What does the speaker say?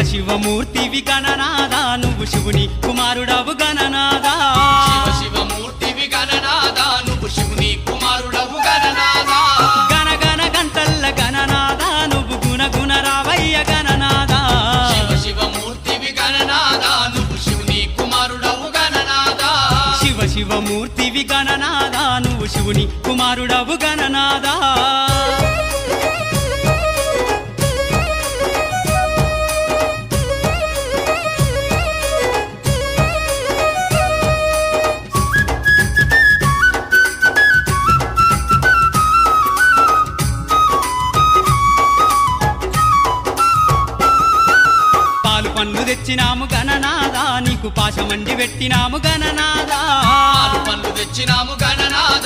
శివమూర్తివి గణనాదా నువ్వు శివుని కుమారుడవు గణనాదా శివమూర్తివి గణనాదా నువ్వు శివుని కుమారుడవు గణనాదా గణ గణ గంటల్ల గణనాదా నువ్వు గుణ గుణ రావయ్య గణనాదా శివమూర్తివి గణనాదా నువ్వు శివుని కుమారుడవు గణనాదా శివమూర్తివి గణనాదా నువ్వు శివుని కుమారుడవు గణనాదా పండ్లు తెచ్చినాము గణనాదా నీకు పాశమండి పెట్టినాము గణనాదా పండ్లు తెచ్చినాము గణనాదా